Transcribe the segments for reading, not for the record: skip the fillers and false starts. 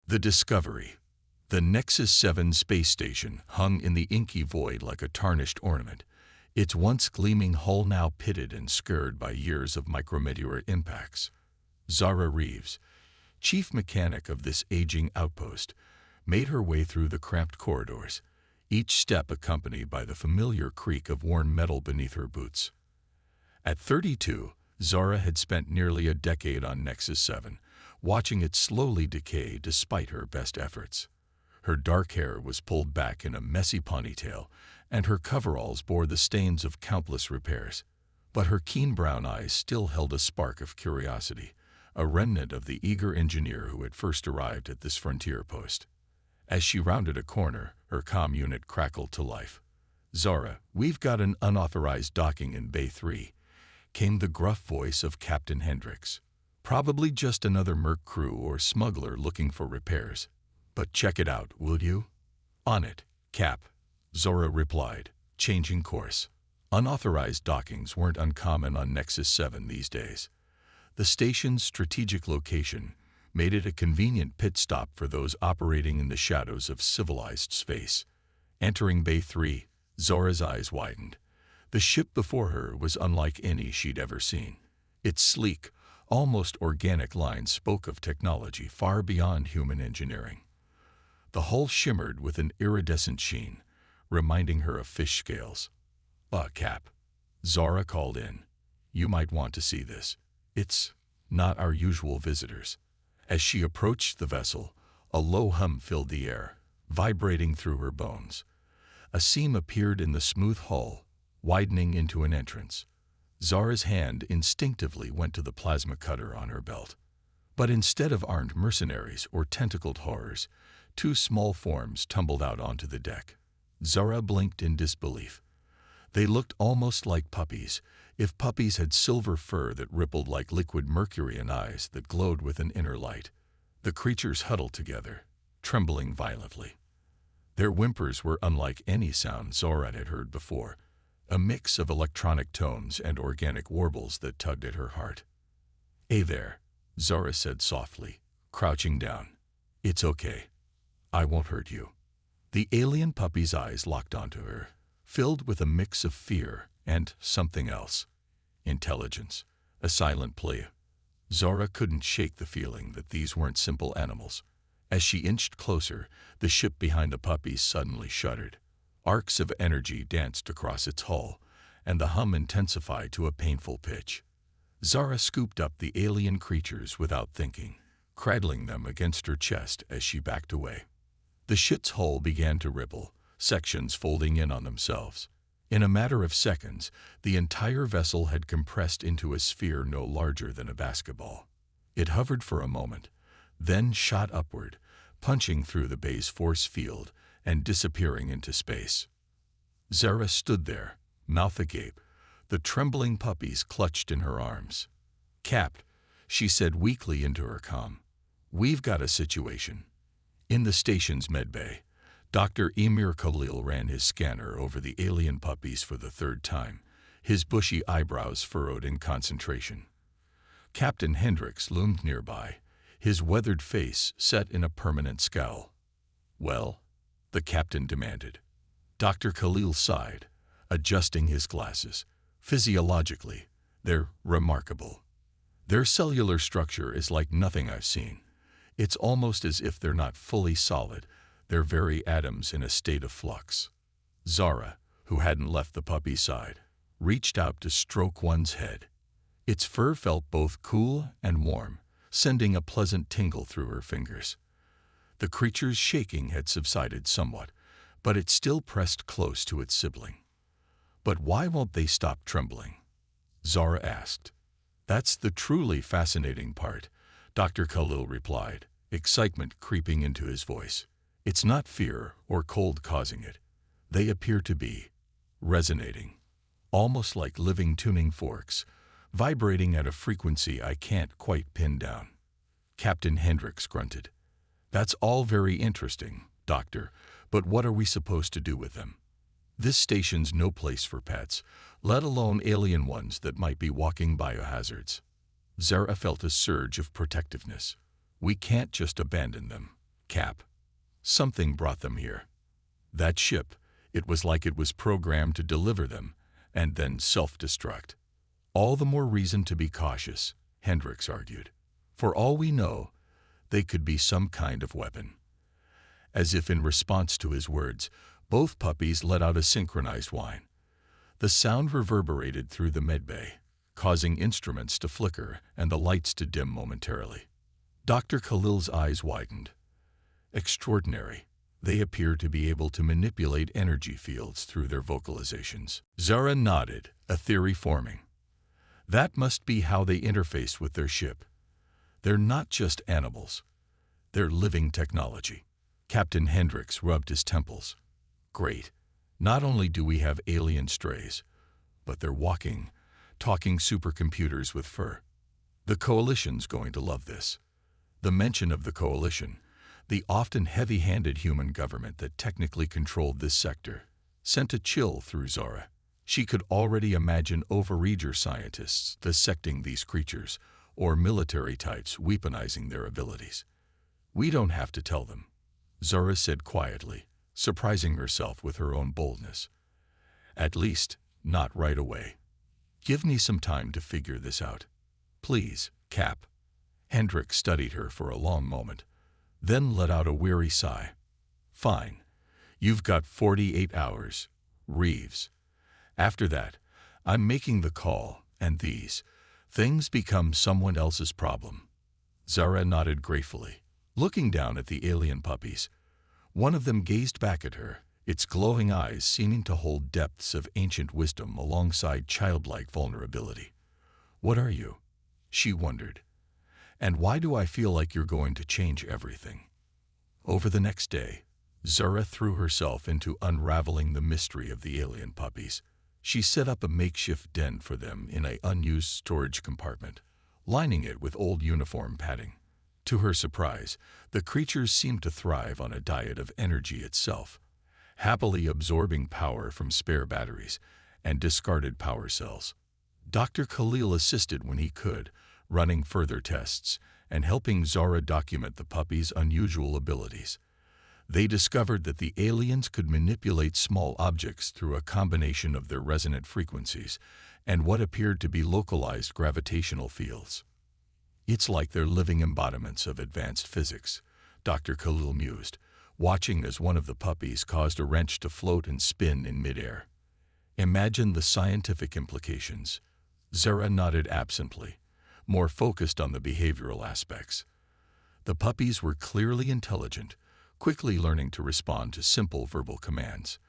The Discovery. The Nexus 7 space station hung in the inky void like a tarnished ornament, its once gleaming hull now pitted and scarred by years of micrometeorite impacts. Zara Reeves, chief mechanic of this aging outpost, made her way through the cramped corridors, each step accompanied by the familiar creak of worn metal beneath her boots. At 32, Zara had spent nearly a decade on Nexus 7, watching it slowly decay despite her best efforts. Her dark hair was pulled back in a messy ponytail, and her coveralls bore the stains of countless repairs. But her keen brown eyes still held a spark of curiosity, a remnant of the eager engineer who had first arrived at this frontier post. As she rounded a corner, her comm unit crackled to life. "Zara, we've got an unauthorized docking in Bay 3, came the gruff voice of Captain Hendricks. "Probably just another merc crew or smuggler looking for repairs. But check it out, will you?" "On it, Cap," Zora replied, changing course. Unauthorized dockings weren't uncommon on Nexus 7 these days. The station's strategic location made it a convenient pit stop for those operating in the shadows of civilized space. Entering Bay 3, Zora's eyes widened. The ship before her was unlike any she'd ever seen. Its sleek, almost organic lines spoke of technology far beyond human engineering. The hull shimmered with an iridescent sheen, reminding her of fish scales. Cap," Zora called in. "You might want to see this. It's not our usual visitors." As she approached the vessel, a low hum filled the air, vibrating through her bones. A seam appeared in the smooth hull, widening into an entrance. Zara's hand instinctively went to the plasma cutter on her belt. But instead of armed mercenaries or tentacled horrors, two small forms tumbled out onto the deck. Zara blinked in disbelief. They looked almost like puppies, if puppies had silver fur that rippled like liquid mercury and eyes that glowed with an inner light. The creatures huddled together, trembling violently. Their whimpers were unlike any sound Zora had heard before, a mix of electronic tones and organic warbles that tugged at her heart. "Hey there," Zora said softly, crouching down. "It's okay. I won't hurt you." The alien puppy's eyes locked onto her, filled with a mix of fear and something else. Intelligence, a silent plea. Zora couldn't shake the feeling that these weren't simple animals. As she inched closer, the ship behind the puppies suddenly shuddered. Arcs of energy danced across its hull, and the hum intensified to a painful pitch. Zara scooped up the alien creatures without thinking, cradling them against her chest as she backed away. The ship's hull began to ripple, sections folding in on themselves. In a matter of seconds, the entire vessel had compressed into a sphere no larger than a basketball. It hovered for a moment, then shot upward, punching through the bay's force field and disappearing into space. Zara stood there, mouth agape, the trembling puppies clutched in her arms. "Cap," she said weakly into her comm, "we've got a situation." In the station's medbay, Dr. Emir Khalil ran his scanner over the alien puppies for the third time, his bushy eyebrows furrowed in concentration. Captain Hendricks loomed nearby, his weathered face set in a permanent scowl. "Well?" the captain demanded. Dr. Khalil sighed, adjusting his glasses. "Physiologically, they're remarkable. Their cellular structure is like nothing I've seen. It's almost as if they're not fully solid, their very atoms in a state of flux." Zara, who hadn't left the puppy's side, reached out to stroke one's head. Its fur felt both cool and warm, sending a pleasant tingle through her fingers. The creature's shaking had subsided somewhat, but it still pressed close to its sibling. "But why won't they stop trembling?" Zara asked. "That's the truly fascinating part," Dr. Khalil replied, excitement creeping into his voice. "It's not fear or cold causing it. They appear to be resonating, almost like living tuning forks, vibrating at a frequency I can't quite pin down." Captain Hendricks grunted. "That's all very interesting, Doctor, but what are we supposed to do with them? This station's no place for pets, let alone alien ones that might be walking biohazards." Zara felt a surge of protectiveness. "We can't just abandon them. Cap. Something brought them here. That ship, it was like it was programmed to deliver them, and then self-destruct. All the more reason to be cautious, Hendricks argued. For all we know, they could be some kind of weapon. As if in response to his words, both puppies let out a synchronized whine. The sound reverberated through the medbay, causing instruments to flicker and the lights to dim momentarily. Dr. Khalil's eyes widened. Extraordinary. They appear to be able to manipulate energy fields through their vocalizations. Zara nodded, a theory forming. That must be how they interface with their ship. They're not just animals. They're living technology. Captain Hendricks rubbed his temples. Great. Not only do we have alien strays, but they're walking, talking supercomputers with fur. The Coalition's going to love this. The mention of the Coalition, the often heavy-handed human government that technically controlled this sector, sent a chill through Zara. She could already imagine overeager scientists dissecting these creatures, or military types weaponizing their abilities. We don't have to tell them, Zara said quietly, surprising herself with her own boldness. At least, not right away. Give me some time to figure this out. Please, Cap. Hendricks studied her for a long moment, then let out a weary sigh. Fine. You've got 48 hours, Reeves. After that, I'm making the call, and these things become someone else's problem. Zara nodded gratefully, looking down at the alien puppies. One of them gazed back at her, its glowing eyes seeming to hold depths of ancient wisdom alongside childlike vulnerability. What are you? She wondered. And why do I feel like you're going to change everything? Over the next day, Zara threw herself into unraveling the mystery of the alien puppies. She set up a makeshift den for them in an unused storage compartment, lining it with old uniform padding. To her surprise, the creatures seemed to thrive on a diet of energy itself, happily absorbing power from spare batteries and discarded power cells. Dr. Khalil assisted when he could, running further tests and helping Zara document the puppies' unusual abilities. They discovered that the aliens could manipulate small objects through a combination of their resonant frequencies and what appeared to be localized gravitational fields. It's like they're living embodiments of advanced physics, Dr. Khalil mused, watching as one of the puppies caused a wrench to float and spin in midair. Imagine the scientific implications. Zara nodded absently, more focused on the behavioral aspects. The puppies were clearly intelligent, quickly learning to respond to simple verbal commands.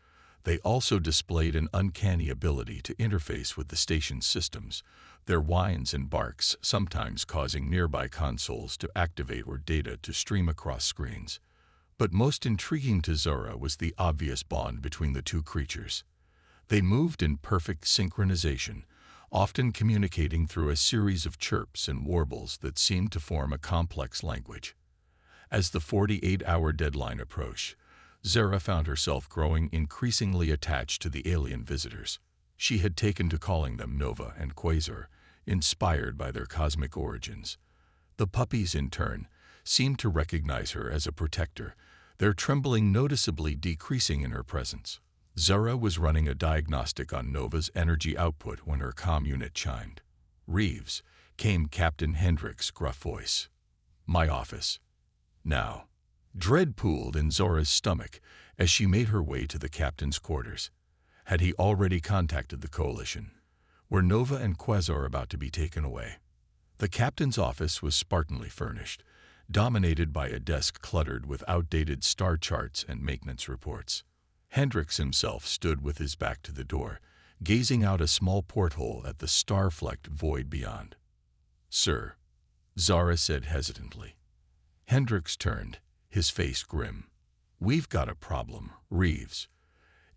They also displayed an uncanny ability to interface with the station's systems, their whines and barks sometimes causing nearby consoles to activate or data to stream across screens. But most intriguing to Zara was the obvious bond between the two creatures. They moved in perfect synchronization, often communicating through a series of chirps and warbles that seemed to form a complex language. As the 48-hour deadline approached, Zara found herself growing increasingly attached to the alien visitors. She had taken to calling them Nova and Quasar, inspired by their cosmic origins. The puppies, in turn, seemed to recognize her as a protector, their trembling noticeably decreasing in her presence. Zara was running a diagnostic on Nova's energy output when her comm unit chimed. "Reeves," came Captain Hendricks' gruff voice. "My office." Now, dread pooled in Zora's stomach as she made her way to the captain's quarters. Had he already contacted the Coalition? Were Nova and Quasar about to be taken away? The captain's office was spartanly furnished, dominated by a desk cluttered with outdated star charts and maintenance reports. Hendricks himself stood with his back to the door, gazing out a small porthole at the star-flecked void beyond. "Sir," Zara said hesitantly. Hendricks turned, his face grim. "We've got a problem, Reeves.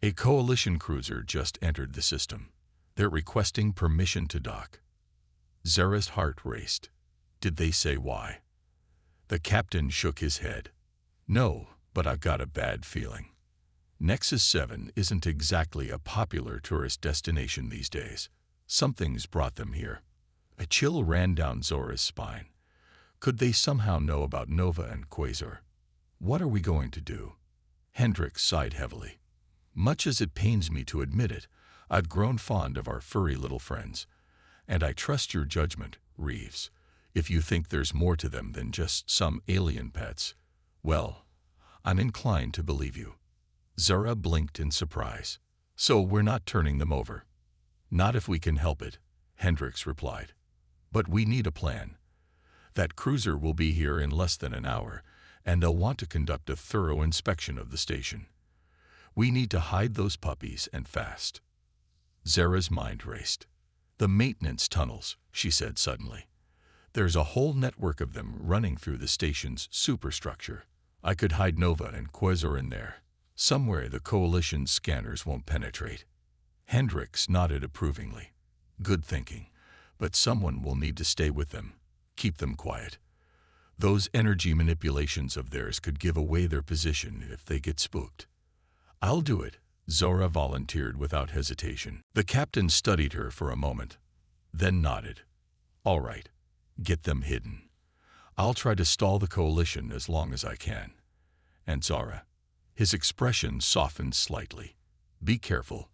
A Coalition cruiser just entered the system. They're requesting permission to dock." Zara's heart raced. Did they say why? The captain shook his head. "No, but I've got a bad feeling. Nexus 7 isn't exactly a popular tourist destination these days. Something's brought them here." A chill ran down Zora's spine. Could they somehow know about Nova and Quasar? What are we going to do? Hendricks sighed heavily. Much as it pains me to admit it, I've grown fond of our furry little friends. And I trust your judgment, Reeves. If you think there's more to them than just some alien pets, well, I'm inclined to believe you. Zara blinked in surprise. So we're not turning them over? Not if we can help it, Hendricks replied. But we need a plan. That cruiser will be here in less than an hour, and they'll want to conduct a thorough inspection of the station. We need to hide those puppies, and fast. Zara's mind raced. The maintenance tunnels, she said suddenly. There's a whole network of them running through the station's superstructure. I could hide Nova and Quasar in there. Somewhere the Coalition's scanners won't penetrate. Hendricks nodded approvingly. Good thinking, but someone will need to stay with them. Keep them quiet. Those energy manipulations of theirs could give away their position if they get spooked. I'll do it, Zora volunteered without hesitation. The captain studied her for a moment, then nodded. All right, get them hidden. I'll try to stall the Coalition as long as I can. And Zara, his expression softened slightly. Be careful.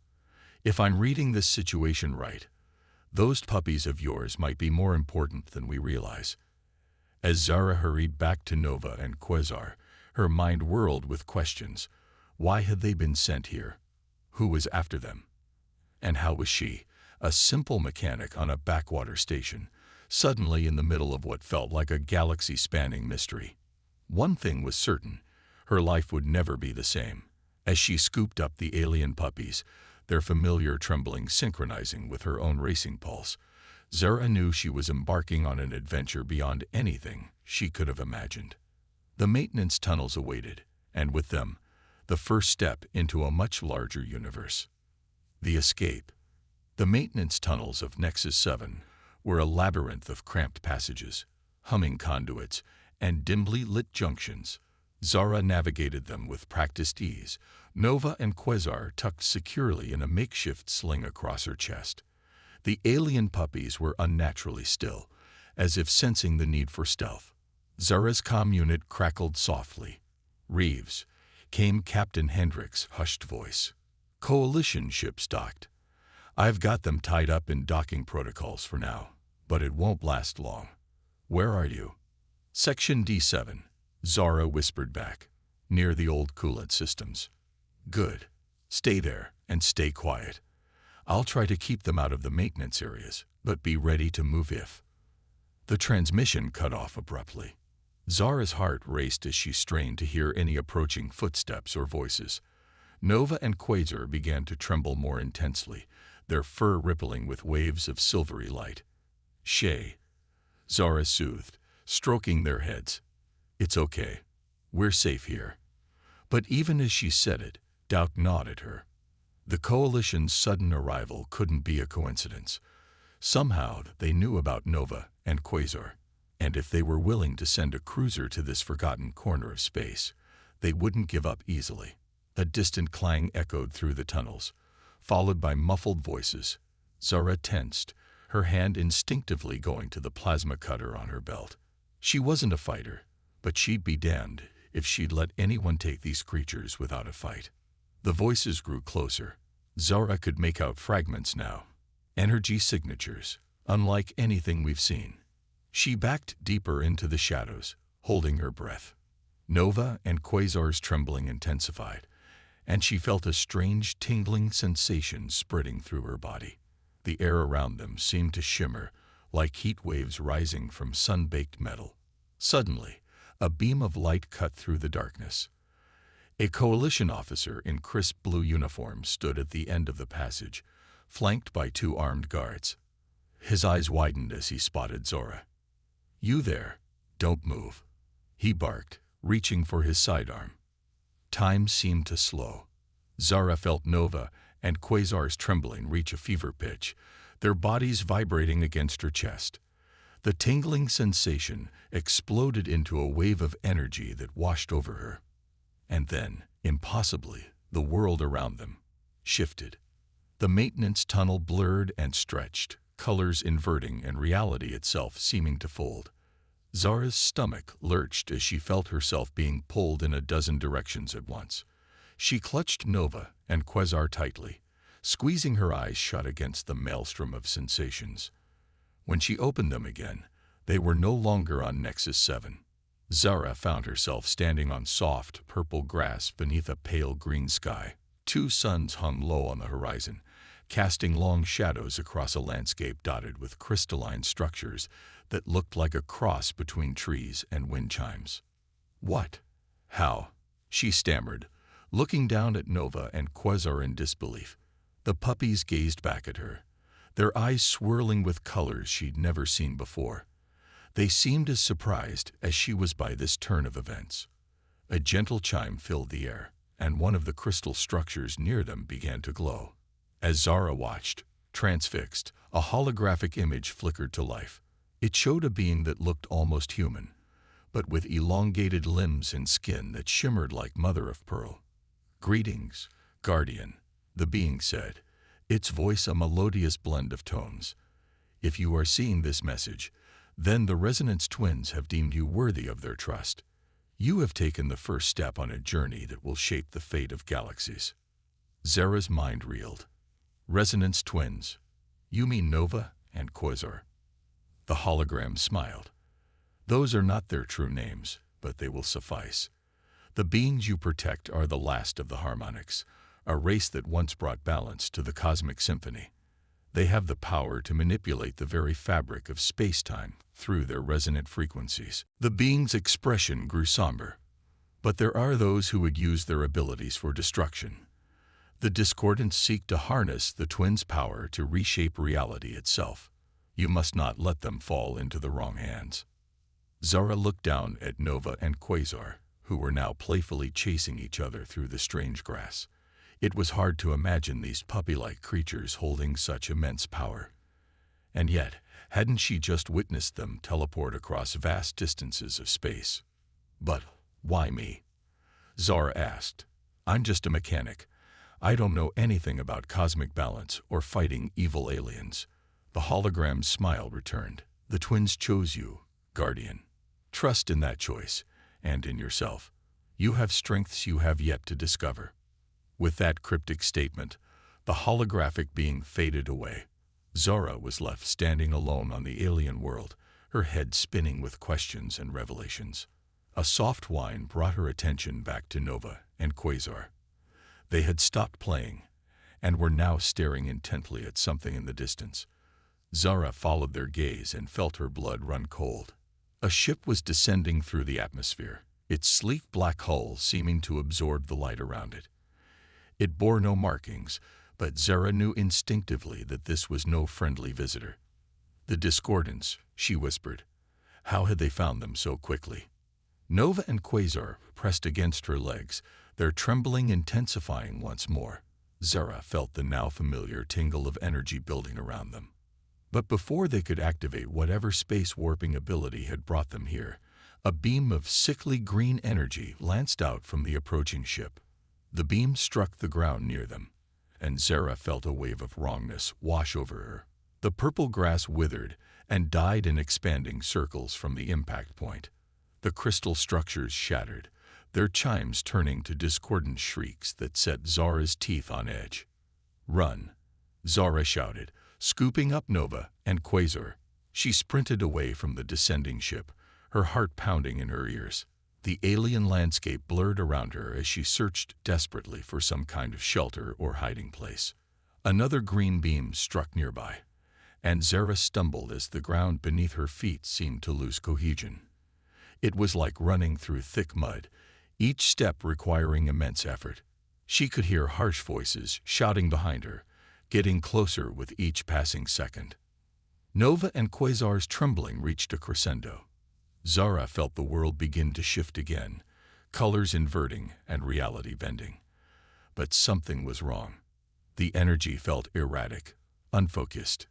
If I'm reading this situation right, those puppies of yours might be more important than we realize. As Zara hurried back to Nova and Quasar, her mind whirled with questions. Why had they been sent here? Who was after them? And how was she, a simple mechanic on a backwater station, suddenly in the middle of what felt like a galaxy-spanning mystery? One thing was certain. Her life would never be the same. As she scooped up the alien puppies, their familiar trembling synchronizing with her own racing pulse, Zara knew she was embarking on an adventure beyond anything she could have imagined. The maintenance tunnels awaited, and with them, the first step into a much larger universe. The escape. The maintenance tunnels of Nexus 7 were a labyrinth of cramped passages, humming conduits, and dimly lit junctions. Zara navigated them with practiced ease, Nova and Quasar tucked securely in a makeshift sling across her chest. The alien puppies were unnaturally still, as if sensing the need for stealth. Zara's comm unit crackled softly. Reeves, came Captain Hendricks' hushed voice. Coalition ships docked. I've got them tied up in docking protocols for now, but it won't last long. Where are you? Section D7. Zara whispered back, near the old coolant systems. Good. Stay there and stay quiet. I'll try to keep them out of the maintenance areas, but be ready to move if. The transmission cut off abruptly. Zara's heart raced as she strained to hear any approaching footsteps or voices. Nova and Quasar began to tremble more intensely, their fur rippling with waves of silvery light. Shay, Zara soothed, stroking their heads. It's okay. We're safe here. But even as she said it, doubt gnawed at her. The Coalition's sudden arrival couldn't be a coincidence. Somehow they knew about Nova and Quasar, and if they were willing to send a cruiser to this forgotten corner of space, they wouldn't give up easily. A distant clang echoed through the tunnels, followed by muffled voices. Zara tensed, her hand instinctively going to the plasma cutter on her belt. She wasn't a fighter, but she'd be damned if she'd let anyone take these creatures without a fight. The voices grew closer. Zara could make out fragments now. Energy signatures, unlike anything we've seen. She backed deeper into the shadows, holding her breath. Nova and Quasar's trembling intensified, and she felt a strange tingling sensation spreading through her body. The air around them seemed to shimmer, like heat waves rising from sun-baked metal. Suddenly, a beam of light cut through the darkness. A Coalition officer in crisp blue uniform stood at the end of the passage, flanked by 2 armed guards. His eyes widened as he spotted Zora. You there, don't move, he barked, reaching for his sidearm. Time seemed to slow. Zara felt Nova and Quasar's trembling reach a fever pitch, their bodies vibrating against her chest. The tingling sensation exploded into a wave of energy that washed over her. And then, impossibly, the world around them shifted. The maintenance tunnel blurred and stretched, colors inverting and reality itself seeming to fold. Zara's stomach lurched as she felt herself being pulled in a dozen directions at once. She clutched Nova and Quasar tightly, squeezing her eyes shut against the maelstrom of sensations. When she opened them again, they were no longer on Nexus 7. Zara found herself standing on soft, purple grass beneath a pale green sky. Two suns hung low on the horizon, casting long shadows across a landscape dotted with crystalline structures that looked like a cross between trees and wind chimes. "What? How?" she stammered, looking down at Nova and Quasar in disbelief. The puppies gazed back at her, their eyes swirling with colors she'd never seen before. They seemed as surprised as she was by this turn of events. A gentle chime filled the air, and one of the crystal structures near them began to glow. As Zara watched, transfixed, a holographic image flickered to life. It showed a being that looked almost human, but with elongated limbs and skin that shimmered like mother of pearl. "Greetings, Guardian," the being said, its voice a melodious blend of tones. "If you are seeing this message, then the Resonance Twins have deemed you worthy of their trust. You have taken the first step on a journey that will shape the fate of galaxies." Zara's mind reeled. "Resonance Twins? You mean Nova and Quasar?" The hologram smiled. "Those are not their true names, but they will suffice. The beings you protect are the last of the Harmonics, a race that once brought balance to the cosmic symphony. They have the power to manipulate the very fabric of space-time through their resonant frequencies." The being's expression grew somber. "But there are those who would use their abilities for destruction. The Discordants seek to harness the twins' power to reshape reality itself. You must not let them fall into the wrong hands." Zara looked down at Nova and Quasar, who were now playfully chasing each other through the strange grass. It was hard to imagine these puppy-like creatures holding such immense power. And yet, hadn't she just witnessed them teleport across vast distances of space? "But why me?" Zara asked. "I'm just a mechanic. I don't know anything about cosmic balance or fighting evil aliens." The hologram's smile returned. "The twins chose you, Guardian. Trust in that choice, and in yourself. You have strengths you have yet to discover." With that cryptic statement, the holographic being faded away. Zara was left standing alone on the alien world, her head spinning with questions and revelations. A soft whine brought her attention back to Nova and Quasar. They had stopped playing, and were now staring intently at something in the distance. Zara followed their gaze and felt her blood run cold. A ship was descending through the atmosphere, its sleek black hull seeming to absorb the light around it. It bore no markings, but Zara knew instinctively that this was no friendly visitor. "The Discordants," she whispered. How had they found them so quickly? Nova and Quasar pressed against her legs, their trembling intensifying once more. Zara felt the now familiar tingle of energy building around them. But before they could activate whatever space warping ability had brought them here, a beam of sickly green energy lanced out from the approaching ship. The beam struck the ground near them, and Zara felt a wave of wrongness wash over her. The purple grass withered and died in expanding circles from the impact point. The crystal structures shattered, their chimes turning to discordant shrieks that set Zara's teeth on edge. "Run!" Zara shouted, scooping up Nova and Quasar. She sprinted away from the descending ship, her heart pounding in her ears. The alien landscape blurred around her as she searched desperately for some kind of shelter or hiding place. Another green beam struck nearby, and Zara stumbled as the ground beneath her feet seemed to lose cohesion. It was like running through thick mud, each step requiring immense effort. She could hear harsh voices shouting behind her, getting closer with each passing second. Nova and Quasar's trembling reached a crescendo. Zara felt the world begin to shift again, colors inverting and reality bending. But something was wrong. The energy felt erratic, unfocused.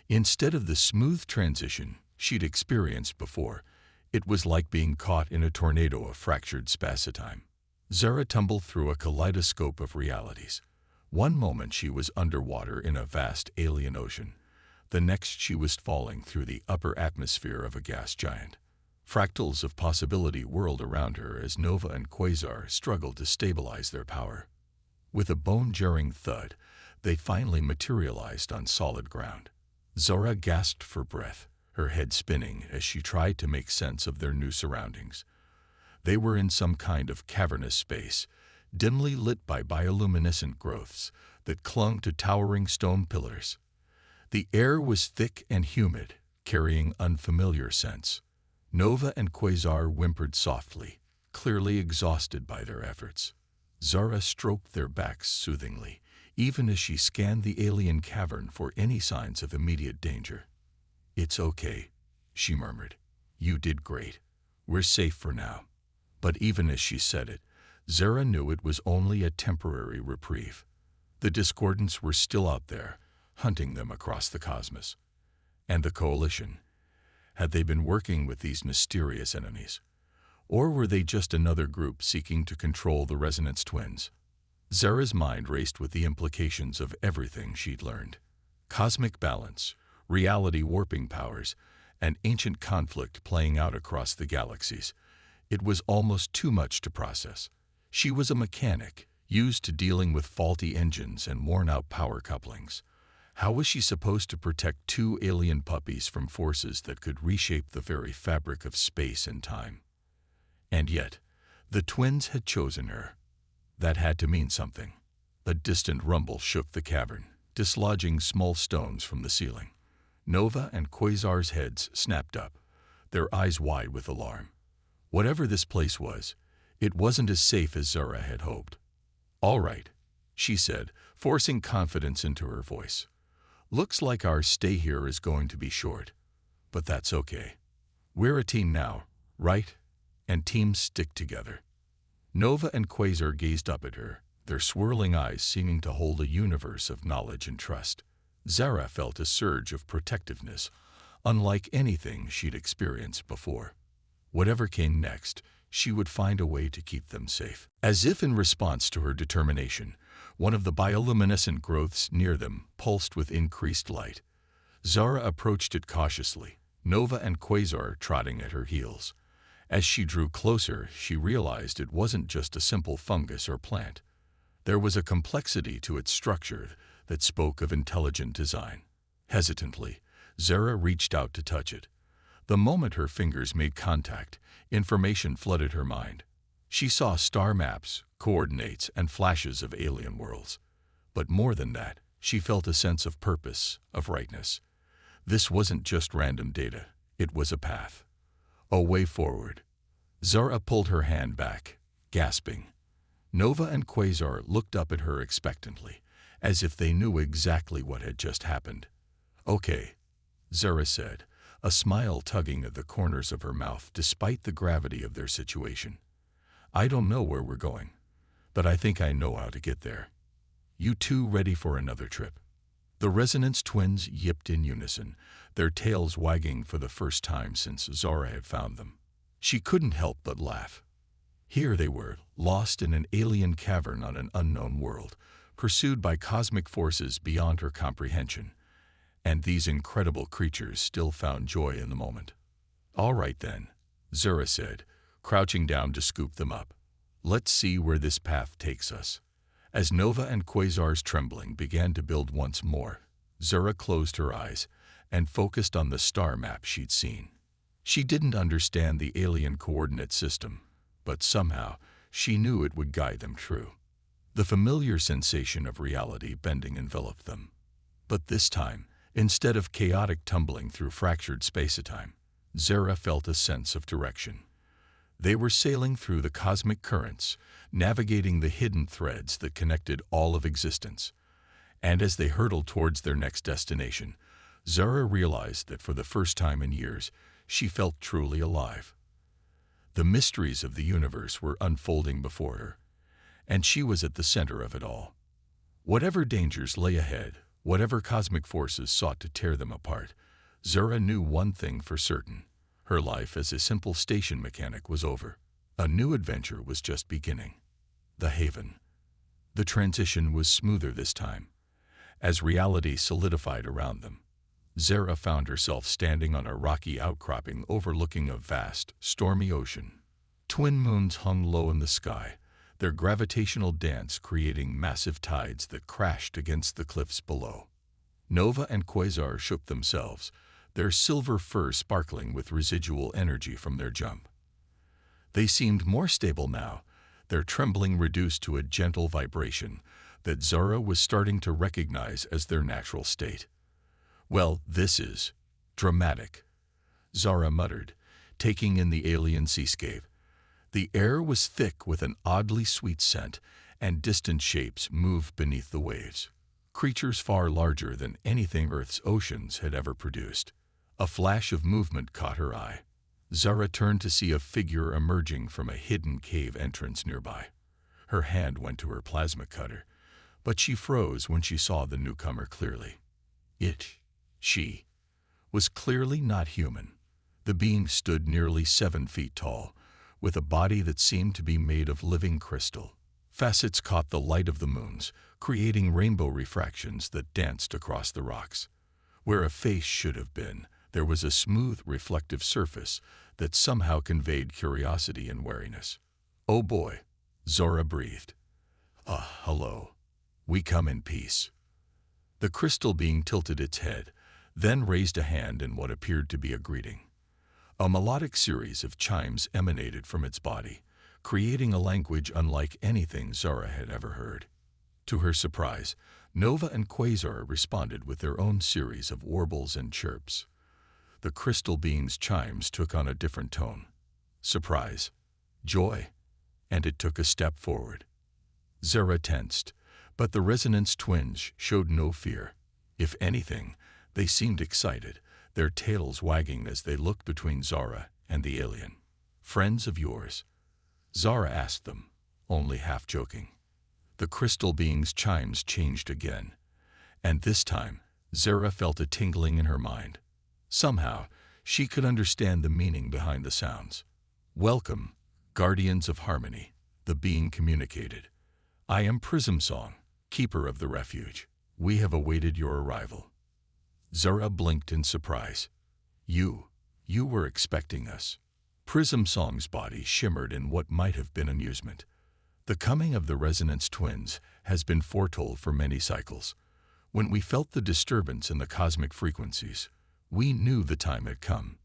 Instead of the smooth transition she'd experienced before, it was like being caught in a tornado of fractured spacetime. Zara tumbled through a kaleidoscope of realities. One moment she was underwater in a vast alien ocean. The next she was falling through the upper atmosphere of a gas giant. Fractals of possibility whirled around her as Nova and Quasar struggled to stabilize their power. With a bone-jarring thud, they finally materialized on solid ground. Zara gasped for breath, her head spinning as she tried to make sense of their new surroundings. They were in some kind of cavernous space, dimly lit by bioluminescent growths that clung to towering stone pillars. The air was thick and humid, carrying unfamiliar scents. Nova and Quasar whimpered softly, clearly exhausted by their efforts. Zara stroked their backs soothingly, even as she scanned the alien cavern for any signs of immediate danger. "It's okay," she murmured. "You did great. We're safe for now." But even as she said it, Zara knew it was only a temporary reprieve. The discordants were still out there, hunting them across the cosmos. And the Coalition? Had they been working with these mysterious enemies? Or were they just another group seeking to control the Resonance Twins? Zara's mind raced with the implications of everything she'd learned. Cosmic balance, reality warping powers, and ancient conflict playing out across the galaxies. It was almost too much to process. She was a mechanic, used to dealing with faulty engines and worn-out power couplings. How was she supposed to protect two alien puppies from forces that could reshape the very fabric of space and time? And yet, the twins had chosen her. That had to mean something. A distant rumble shook the cavern, dislodging small stones from the ceiling. Nova and Quasar's heads snapped up, their eyes wide with alarm. Whatever this place was, it wasn't as safe as Zara had hoped. "All right," she said, forcing confidence into her voice. "Looks like our stay here is going to be short. But that's okay. We're a team now, right? And teams stick together." Nova and Quasar gazed up at her, their swirling eyes seeming to hold a universe of knowledge and trust. Zara felt a surge of protectiveness, unlike anything she'd experienced before. Whatever came next, she would find a way to keep them safe. As if in response to her determination, one of the bioluminescent growths near them pulsed with increased light. Zara approached it cautiously, Nova and Quasar trotting at her heels. As she drew closer, she realized it wasn't just a simple fungus or plant. There was a complexity to its structure that spoke of intelligent design. Hesitantly, Zara reached out to touch it. The moment her fingers made contact, information flooded her mind. She saw star maps, coordinates, and flashes of alien worlds. But more than that, she felt a sense of purpose, of rightness. This wasn't just random data, it was a path. A way forward. Zara pulled her hand back, gasping. Nova and Quasar looked up at her expectantly, as if they knew exactly what had just happened. "Okay," Zara said, a smile tugging at the corners of her mouth despite the gravity of their situation. "I don't know where we're going, but I think I know how to get there. You two ready for another trip?" The Resonance Twins yipped in unison, their tails wagging for the first time since Zara had found them. She couldn't help but laugh. Here they were, lost in an alien cavern on an unknown world, pursued by cosmic forces beyond her comprehension. And these incredible creatures still found joy in the moment. "All right then," Zara said, crouching down to scoop them up. "Let's see where this path takes us." As Nova and Quasar's Trembling began to build once more, Zara closed her eyes and focused on the star map she'd seen. She didn't understand the alien coordinate system, but somehow she knew it would guide them true. The familiar sensation of reality bending enveloped them. But this time, instead of chaotic tumbling through fractured space-time, Zara felt a sense of direction. They were sailing through the cosmic currents, navigating the hidden threads that connected all of existence. And as they hurtled towards their next destination, Zara realized that for the first time in years, she felt truly alive. The mysteries of the universe were unfolding before her, and she was at the center of it all. Whatever dangers lay ahead, whatever cosmic forces sought to tear them apart, Zara knew one thing for certain. Her life as a simple station mechanic was over. A new adventure was just beginning. The Haven. The transition was smoother this time. As reality solidified around them, Zara found herself standing on a rocky outcropping overlooking a vast, stormy ocean. Twin moons hung low in the sky, their gravitational dance creating massive tides that crashed against the cliffs below. Nova and Quasar shook themselves, their silver fur sparkling with residual energy from their jump. They seemed more stable now, their trembling reduced to a gentle vibration that Zara was starting to recognize as their natural state. "Well, this is dramatic," Zara muttered, taking in the alien seascape. The air was thick with an oddly sweet scent, and distant shapes moved beneath the waves. Creatures far larger than anything Earth's oceans had ever produced. A flash of movement caught her eye. Zara turned to see a figure emerging from a hidden cave entrance nearby. Her hand went to her plasma cutter, but she froze when she saw the newcomer clearly. She, was clearly not human. The being stood nearly 7 feet tall, with a body that seemed to be made of living crystal. Facets caught the light of the moons, creating rainbow refractions that danced across the rocks. Where a face should have been, there was a smooth, reflective surface that somehow conveyed curiosity and wariness. "Oh boy," Zora breathed. Hello. We come in peace." The crystal being tilted its head, then raised a hand in what appeared to be a greeting. A melodic series of chimes emanated from its body, creating a language unlike anything Zara had ever heard. To her surprise, Nova and Quasar responded with their own series of warbles and chirps. The crystal being's chimes took on a different tone. Surprise, joy, and it took a step forward. Zara tensed, but the resonance twins showed no fear. If anything, they seemed excited, their tails wagging as they looked between Zara and the alien. "Friends of yours?" Zara asked them, only half joking. The crystal being's chimes changed again, and this time Zara felt a tingling in her mind. Somehow, she could understand the meaning behind the sounds. "Welcome, guardians of harmony," the being communicated. "I am Prism Song, keeper of the refuge. We have awaited your arrival." Zara blinked in surprise. You were expecting us." Prism Song's body shimmered in what might have been amusement. The coming of the resonance twins has been foretold for many cycles. When we felt the disturbance in the cosmic frequencies, we knew the time had come.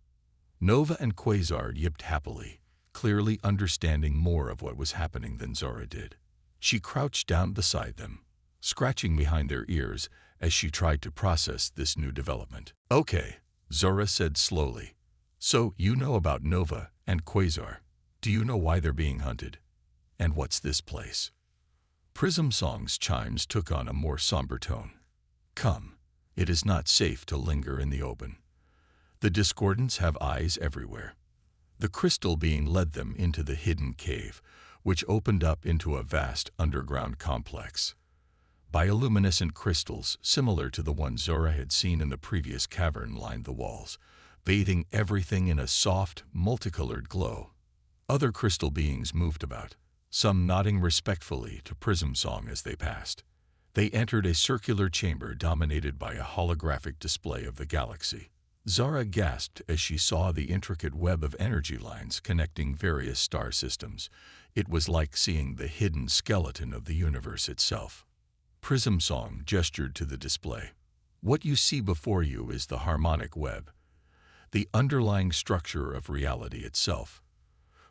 Nova and Quasar yipped happily, clearly understanding more of what was happening than Zara did. She crouched down beside them, scratching behind their ears as she tried to process this new development. "Okay," Zora said slowly. "So you know about Nova and Quasar. Do you know why they're being hunted? And what's this place?" Prism Song's chimes took on a more somber tone. "Come, it is not safe to linger in the open. The discordants have eyes everywhere." The crystal being led them into the hidden cave, which opened up into a vast underground complex. Bioluminescent crystals, similar to the ones Zora had seen in the previous cavern, lined the walls, bathing everything in a soft, multicolored glow. Other crystal beings moved about, some nodding respectfully to Prism Song as they passed. They entered a circular chamber dominated by a holographic display of the galaxy. Zara gasped as she saw the intricate web of energy lines connecting various star systems. It was like seeing the hidden skeleton of the universe itself. Prism Song gestured to the display. "What you see before you is the harmonic web, the underlying structure of reality itself.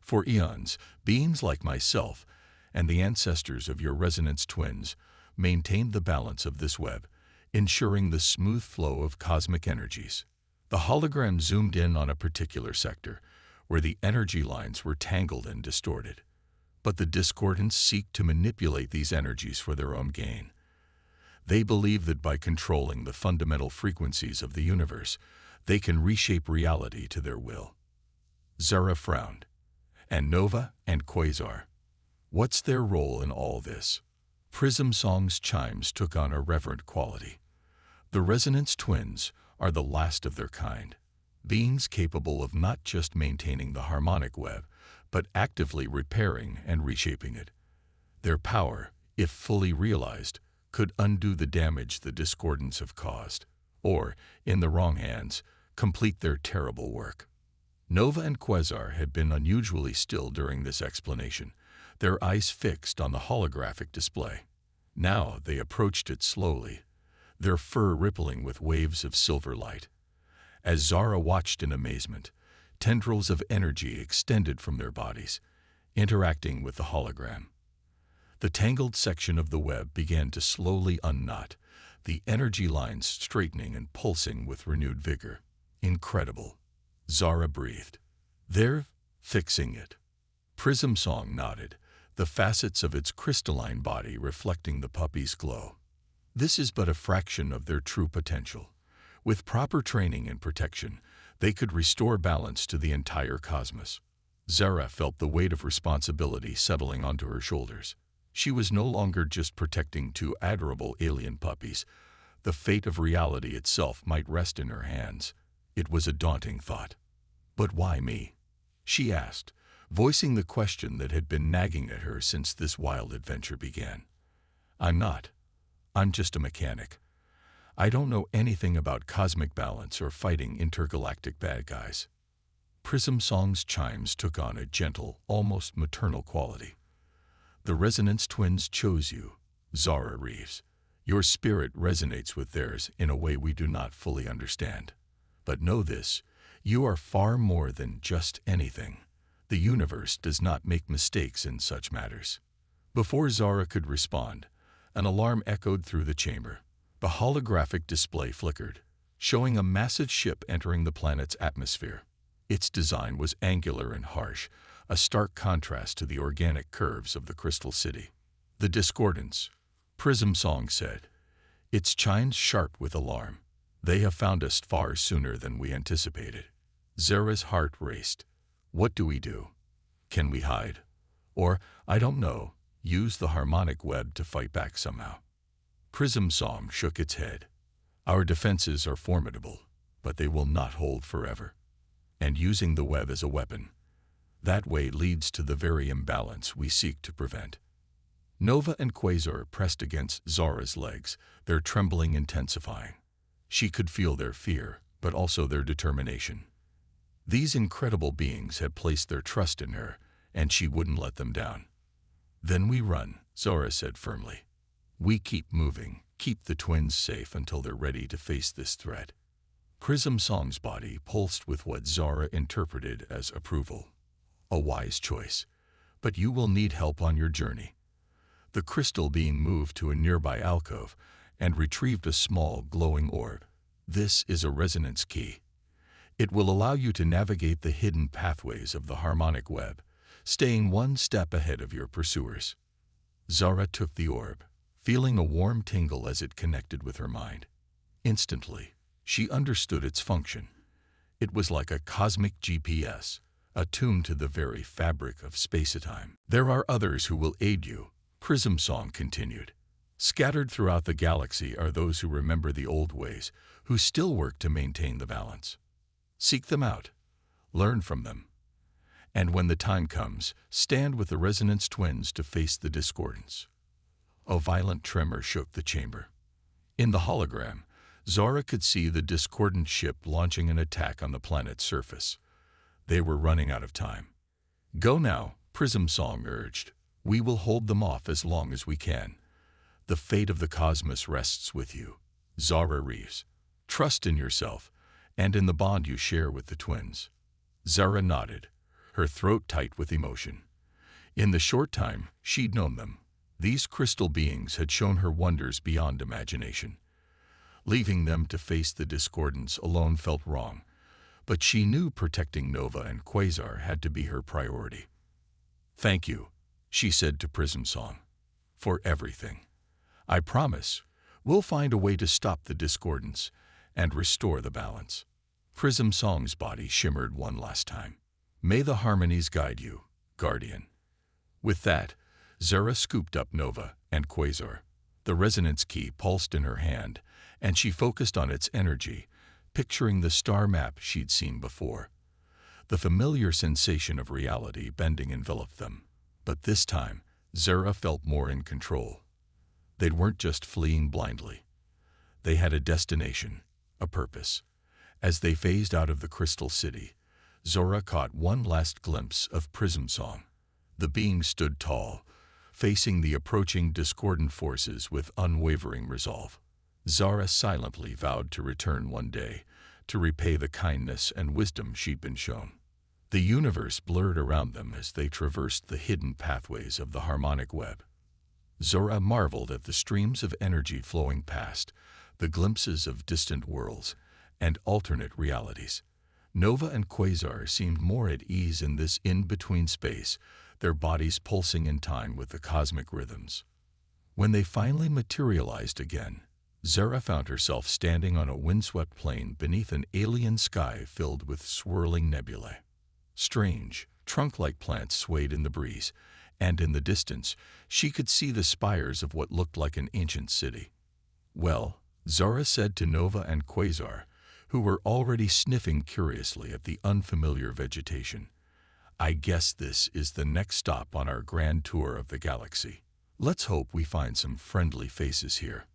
For eons, beings like myself and the ancestors of your resonance twins maintained the balance of this web, ensuring the smooth flow of cosmic energies." The hologram zoomed in on a particular sector, where the energy lines were tangled and distorted. But the discordants seek to manipulate these energies for their own gain. They believe that by controlling the fundamental frequencies of the universe, they can reshape reality to their will. Zara frowned. "And Nova and Quasar? What's their role in all this?" Prism Song's chimes took on a reverent quality. The resonance twins are the last of their kind, beings capable of not just maintaining the harmonic web, but actively repairing and reshaping it. Their power, if fully realized, could undo the damage the discordants have caused. or, in the wrong hands, complete their terrible work. Nova and Quasar had been unusually still during this explanation, their eyes fixed on the holographic display. Now they approached it slowly, their fur rippling with waves of silver light. As Zara watched in amazement, tendrils of energy extended from their bodies, interacting with the hologram. The tangled section of the web began to slowly unknot, the energy lines straightening and pulsing with renewed vigor. Incredible, Zara breathed. They're fixing it. Prism Song nodded, the facets of its crystalline body reflecting the puppy's glow. This is but a fraction of their true potential. With proper training and protection, they could restore balance to the entire cosmos. Zara felt the weight of responsibility settling onto her shoulders. She was no longer just protecting two adorable alien puppies. The fate of reality itself might rest in her hands. It was a daunting thought. But why me? She asked, voicing the question that had been nagging at her since this wild adventure began. I'm just a mechanic. I don't know anything about cosmic balance or fighting intergalactic bad guys. Prism Song's chimes took on a gentle, almost maternal quality. The Resonance Twins chose you, Zara Reeves. Your spirit resonates with theirs in a way we do not fully understand. But know this, you are far more than just anything. The universe does not make mistakes in such matters. Before Zara could respond, an alarm echoed through the chamber. The holographic display flickered, showing a massive ship entering the planet's atmosphere. Its design was angular and harsh, a stark contrast to the organic curves of the Crystal City. The discordance, Prism Song said, its chimes sharp with alarm. They have found us far sooner than we anticipated. Zara's heart raced. What do we do? Can we hide? Or, I don't know, use the harmonic web to fight back somehow? Prism Song shook its head. Our defenses are formidable, but they will not hold forever. And using the web as a weapon, that way leads to the very imbalance we seek to prevent. Nova and Quasar pressed against Zara's legs, their trembling intensifying. She could feel their fear, but also their determination. These incredible beings had placed their trust in her, and she wouldn't let them down. Then we run, Zara said firmly. We keep moving, keep the twins safe until they're ready to face this threat. Prism Song's body pulsed with what Zara interpreted as approval. A wise choice, but you will need help on your journey. The crystal being moved to a nearby alcove and retrieved a small glowing orb. This is a resonance key. It will allow you to navigate the hidden pathways of the harmonic web, staying one step ahead of your pursuers. Zara took the orb, feeling a warm tingle as it connected with her mind. Instantly, she understood its function. It was like a cosmic GPS, attuned to the very fabric of space-time. There are others who will aid you, Prism Song continued. Scattered throughout the galaxy are those who remember the old ways, who still work to maintain the balance. Seek them out, learn from them, and when the time comes, stand with the Resonance Twins to face the discordance. A violent tremor shook the chamber. In the hologram, Zara could see the discordant ship launching an attack on the planet's surface. They were running out of time. Go now, Prism Song urged. We will hold them off as long as we can. The fate of the cosmos rests with you, Zara Reeves. Trust in yourself and in the bond you share with the twins. Zara nodded, her throat tight with emotion. In the short time she'd known them, these crystal beings had shown her wonders beyond imagination. Leaving them to face the discordance alone felt wrong, but she knew protecting Nova and Quasar had to be her priority. Thank you, she said to Prism Song, for everything. I promise, we'll find a way to stop the discordance and restore the balance. Prism Song's body shimmered one last time. May the harmonies guide you, Guardian. With that, Zara scooped up Nova and Quasar. The resonance key pulsed in her hand, and she focused on its energy, picturing the star map she'd seen before. The familiar sensation of reality bending enveloped them. But this time, Zara felt more in control. They weren't just fleeing blindly. They had a destination, a purpose. As they phased out of the Crystal City, Zora caught one last glimpse of Prism Song. The being stood tall, facing the approaching discordant forces with unwavering resolve. Zara silently vowed to return one day, to repay the kindness and wisdom she'd been shown. The universe blurred around them as they traversed the hidden pathways of the harmonic web. Zora marveled at the streams of energy flowing past, the glimpses of distant worlds and alternate realities. Nova and Quasar seemed more at ease in this in-between space, their bodies pulsing in time with the cosmic rhythms. When they finally materialized again, Zara found herself standing on a windswept plain beneath an alien sky filled with swirling nebulae. Strange, trunk-like plants swayed in the breeze, and in the distance, she could see the spires of what looked like an ancient city. "Well," Zara said to Nova and Quasar, who were already sniffing curiously at the unfamiliar vegetation, "I guess this is the next stop on our grand tour of the galaxy. Let's hope we find some friendly faces here."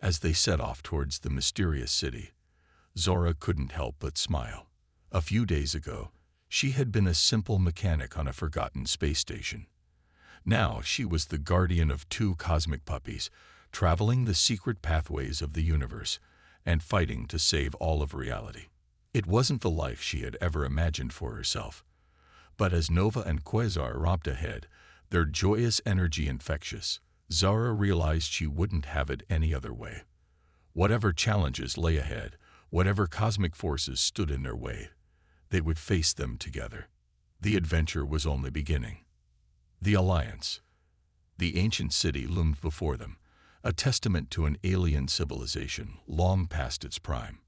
As they set off towards the mysterious city, Zora couldn't help but smile. A few days ago, she had been a simple mechanic on a forgotten space station. Now she was the guardian of two cosmic puppies, traveling the secret pathways of the universe and fighting to save all of reality. It wasn't the life she had ever imagined for herself. But as Nova and Quasar romped ahead, their joyous energy infectious, Zara realized she wouldn't have it any other way. Whatever challenges lay ahead, whatever cosmic forces stood in their way, they would face them together. The adventure was only beginning. The Alliance. The ancient city loomed before them, a testament to an alien civilization long past its prime.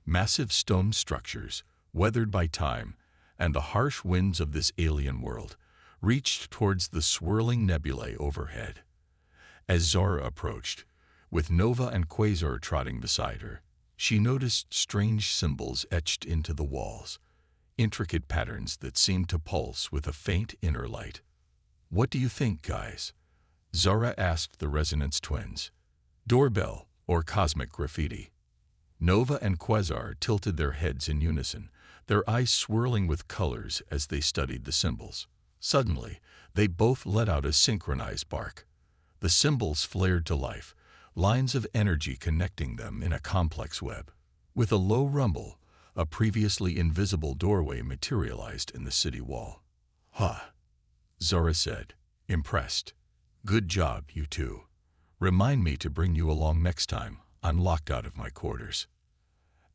Massive stone structures, weathered by time and the harsh winds of this alien world, reached towards the swirling nebulae overhead. As Zora approached, with Nova and Quasar trotting beside her, she noticed strange symbols etched into the walls, intricate patterns that seemed to pulse with a faint inner light. "What do you think, guys?" Zora asked the Resonance twins. "Doorbell or cosmic graffiti?" Nova and Quasar tilted their heads in unison, their eyes swirling with colors as they studied the symbols. Suddenly, they both let out a synchronized bark. The symbols flared to life, lines of energy connecting them in a complex web. With a low rumble, a previously invisible doorway materialized in the city wall. "Huh," Zora said, impressed. "Good job, you two. Remind me to bring you along next time I'm locked out of my quarters."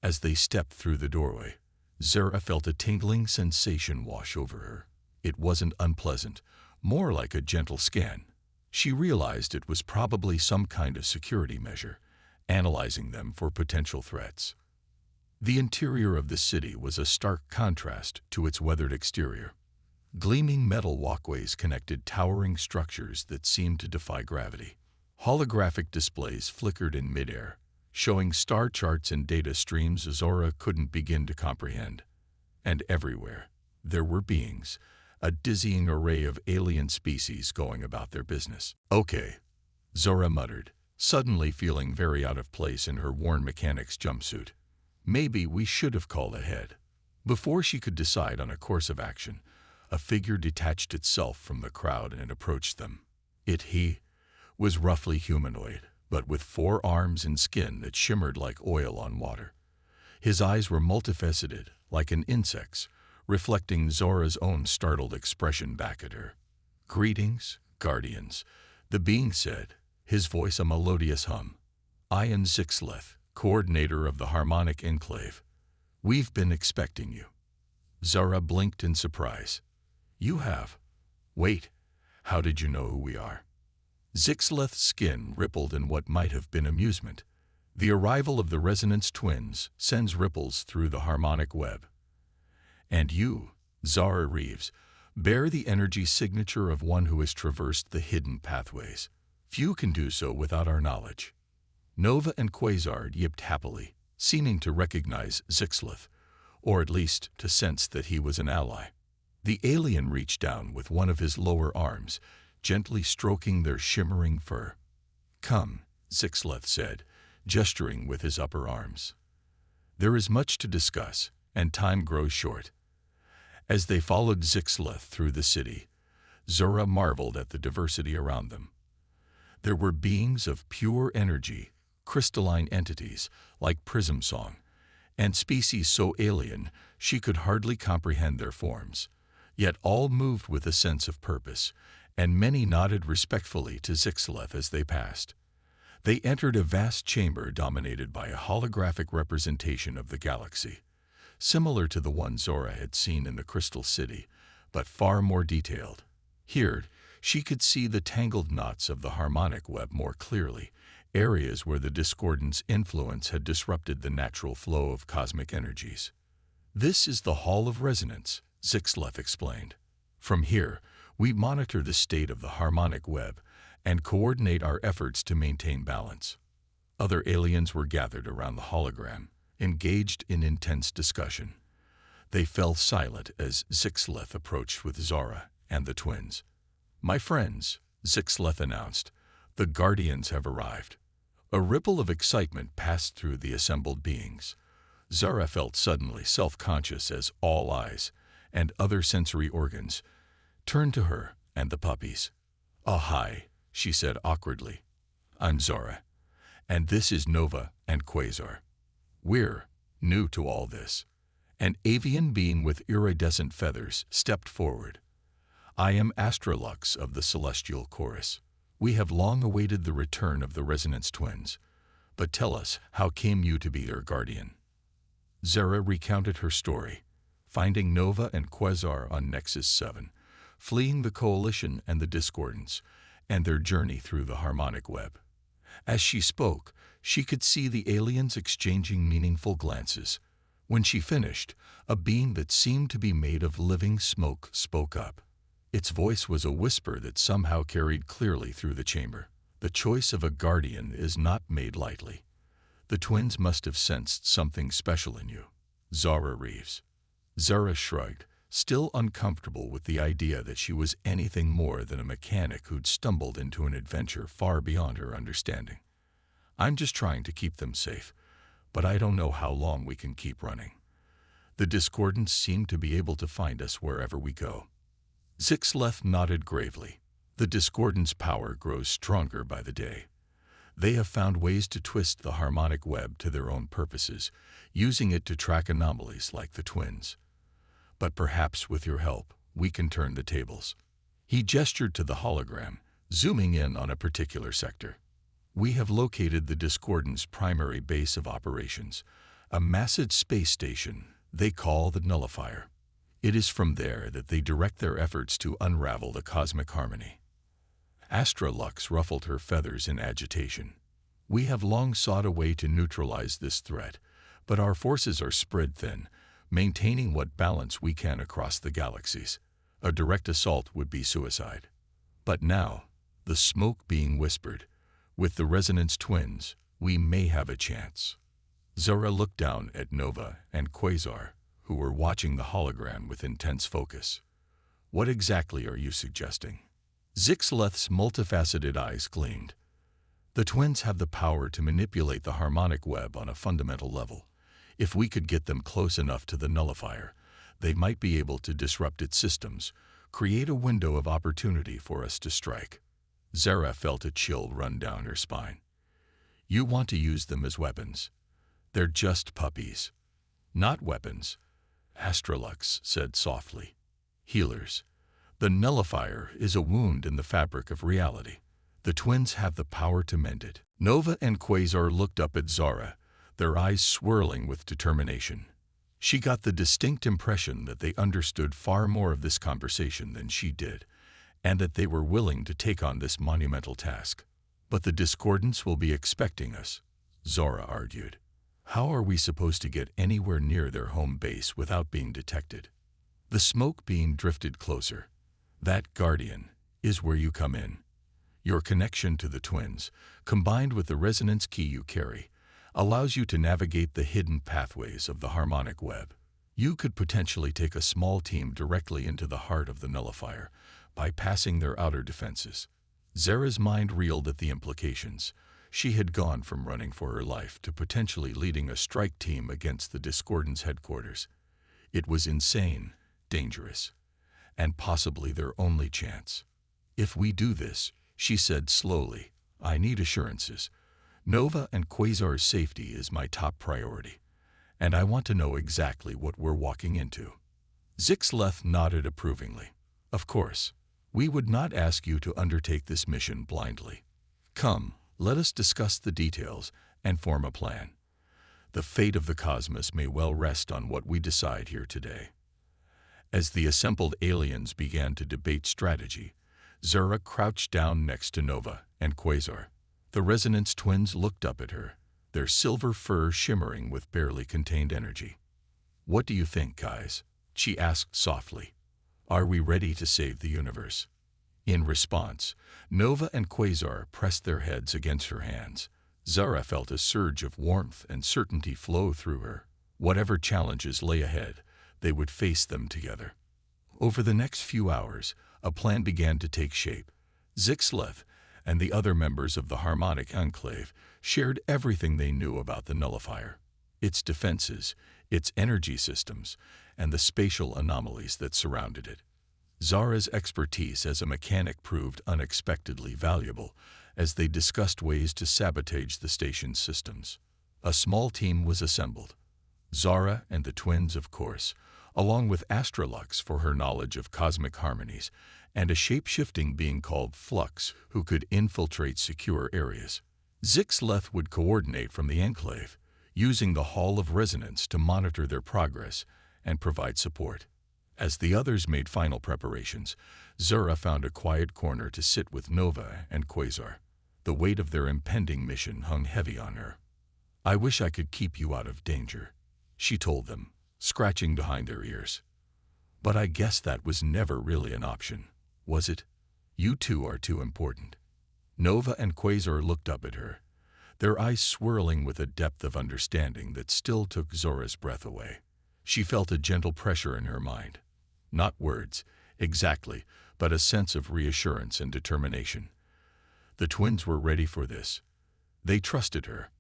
As they stepped through the doorway, Zara felt a tingling sensation wash over her. It wasn't unpleasant, more like a gentle scan. She realized it was probably some kind of security measure, analyzing them for potential threats. The interior of the city was a stark contrast to its weathered exterior. Gleaming metal walkways connected towering structures that seemed to defy gravity. Holographic displays flickered in midair, showing star charts and data streams Zora couldn't begin to comprehend. And everywhere, there were beings, a dizzying array of alien species going about their business. "Okay," Zora muttered, suddenly feeling very out of place in her worn mechanic's jumpsuit. "Maybe we should have called ahead." Before she could decide on a course of action, a figure detached itself from the crowd and approached them. He was roughly humanoid, but with 4 arms and skin that shimmered like oil on water. His eyes were multifaceted, like an insect's, reflecting Zora's own startled expression back at her. "Greetings, Guardians," the being said, his voice a melodious hum. "I am Zixleth, coordinator of the Harmonic Enclave. We've been expecting you." Zora blinked in surprise. "You have? Wait, how did you know who we are?" Zixleth's skin rippled in what might have been amusement. The arrival of the Resonance twins sends ripples through the harmonic web. "And you, Zara Reeves, bear the energy signature of one who has traversed the hidden pathways. Few can do so without our knowledge." Nova and Quasar yipped happily, seeming to recognize Zixleth, or at least to sense that he was an ally. The alien reached down with one of his lower arms, gently stroking their shimmering fur. "Come," Zixleth said, gesturing with his upper arms. There is much to discuss, and time grows short. As they followed Zixleth through the city, Zora marveled at the diversity around them. There were beings of pure energy, crystalline entities like Prism Song, and species so alien she could hardly comprehend their forms. Yet all moved with a sense of purpose, and many nodded respectfully to Zixleth as they passed. They entered a vast chamber dominated by a holographic representation of the galaxy, similar to the one Zora had seen in the Crystal City, but far more detailed. Here, she could see the tangled knots of the harmonic web more clearly, areas where the discordance influence had disrupted the natural flow of cosmic energies. "This is the Hall of Resonance," Zixleth explained. "From here, we monitor the state of the harmonic web and coordinate our efforts to maintain balance." Other aliens were gathered around the hologram, engaged in intense discussion. They fell silent as Zixleth approached with Zora and the twins. "My friends," Zixleth announced, "the Guardians have arrived." A ripple of excitement passed through the assembled beings. Zara felt suddenly self-conscious as all eyes, and other sensory organs, turned to her and the puppies. "Oh, hi," she said awkwardly. "I'm Zora, and this is Nova and Quasar. We're new to all this." An avian being with iridescent feathers stepped forward. "I am Astrolux of the Celestial Chorus. We have long awaited the return of the Resonance Twins. But tell us, how came you to be their guardian?" Zara recounted her story, finding Nova and Quasar on Nexus 7, fleeing the Coalition and the Discordance, and their journey through the harmonic web. As she spoke, she could see the aliens exchanging meaningful glances. When she finished, a being that seemed to be made of living smoke spoke up. Its voice was a whisper that somehow carried clearly through the chamber. "The choice of a guardian is not made lightly. The twins must have sensed something special in you." Zara Reeves. Zara shrugged, still uncomfortable with the idea that she was anything more than a mechanic who'd stumbled into an adventure far beyond her understanding. "I'm just trying to keep them safe, but I don't know how long we can keep running. The discordants seem to be able to find us wherever we go." Zixleth nodded gravely. "The discordance power grows stronger by the day. They have found ways to twist the harmonic web to their own purposes, using it to track anomalies like the twins. But perhaps with your help, we can turn the tables." He gestured to the hologram, zooming in on a particular sector. "We have located the discordance primary base of operations, a massive space station they call the Nullifier. It is from there that they direct their efforts to unravel the cosmic harmony." Astrolux ruffled her feathers in agitation. "We have long sought a way to neutralize this threat, but our forces are spread thin, maintaining what balance we can across the galaxies. A direct assault would be suicide. But now," the smoke being whispered, "with the Resonance Twins, we may have a chance." Zora looked down at Nova and Quasar, who were watching the hologram with intense focus. "What exactly are you suggesting?" Zixleth's multifaceted eyes gleamed. "The twins have the power to manipulate the harmonic web on a fundamental level. If we could get them close enough to the Nullifier, they might be able to disrupt its systems, create a window of opportunity for us to strike." Zara felt a chill run down her spine. "You want to use them as weapons? They're just puppies." "Not weapons," Astrolux said softly. "Healers. The Nullifier is a wound in the fabric of reality. The twins have the power to mend it." Nova and Quasar looked up at Zara, their eyes swirling with determination. She got the distinct impression that they understood far more of this conversation than she did, and that they were willing to take on this monumental task. "But the discordants will be expecting us," Zora argued. "How are we supposed to get anywhere near their home base without being detected?" The smoke being drifted closer. "That guardian is where you come in. Your connection to the twins, combined with the resonance key you carry, allows you to navigate the hidden pathways of the harmonic web. You could potentially take a small team directly into the heart of the Nullifier, bypassing their outer defenses." Zara's mind reeled at the implications. She had gone from running for her life to potentially leading a strike team against the Discordant's headquarters. It was insane, dangerous, and possibly their only chance. "If we do this," she said slowly, "I need assurances. Nova and Quasar's safety is my top priority, and I want to know exactly what we're walking into." Zixleth nodded approvingly. "Of course. We would not ask you to undertake this mission blindly. Come, let us discuss the details and form a plan. The fate of the cosmos may well rest on what we decide here today." As the assembled aliens began to debate strategy, Zura crouched down next to Nova and Quasar. The Resonance twins looked up at her, their silver fur shimmering with barely contained energy. "What do you think, guys?" she asked softly. "Are we ready to save the universe?" In response, Nova and Quasar pressed their heads against her hands. Zara felt a surge of warmth and certainty flow through her. Whatever challenges lay ahead, they would face them together. Over the next few hours, a plan began to take shape. Zixleth and the other members of the Harmonic Enclave shared everything they knew about the nullifier, its defenses, its energy systems, and the spatial anomalies that surrounded it. Zara's expertise as a mechanic proved unexpectedly valuable as they discussed ways to sabotage the station's systems. A small team was assembled. Zara and the twins, of course, along with Astrolux for her knowledge of cosmic harmonies, and a shape-shifting being called Flux who could infiltrate secure areas. Zixleth would coordinate from the Enclave, using the Hall of Resonance to monitor their progress and provide support. As the others made final preparations, Zura found a quiet corner to sit with Nova and Quasar. The weight of their impending mission hung heavy on her. "I wish I could keep you out of danger," she told them, scratching behind their ears. "But I guess that was never really an option, was it? You two are too important." Nova and Quasar looked up at her, their eyes swirling with a depth of understanding that still took Zora's breath away. She felt a gentle pressure in her mind. Not words, exactly, but a sense of reassurance and determination. The twins were ready for this. They trusted her.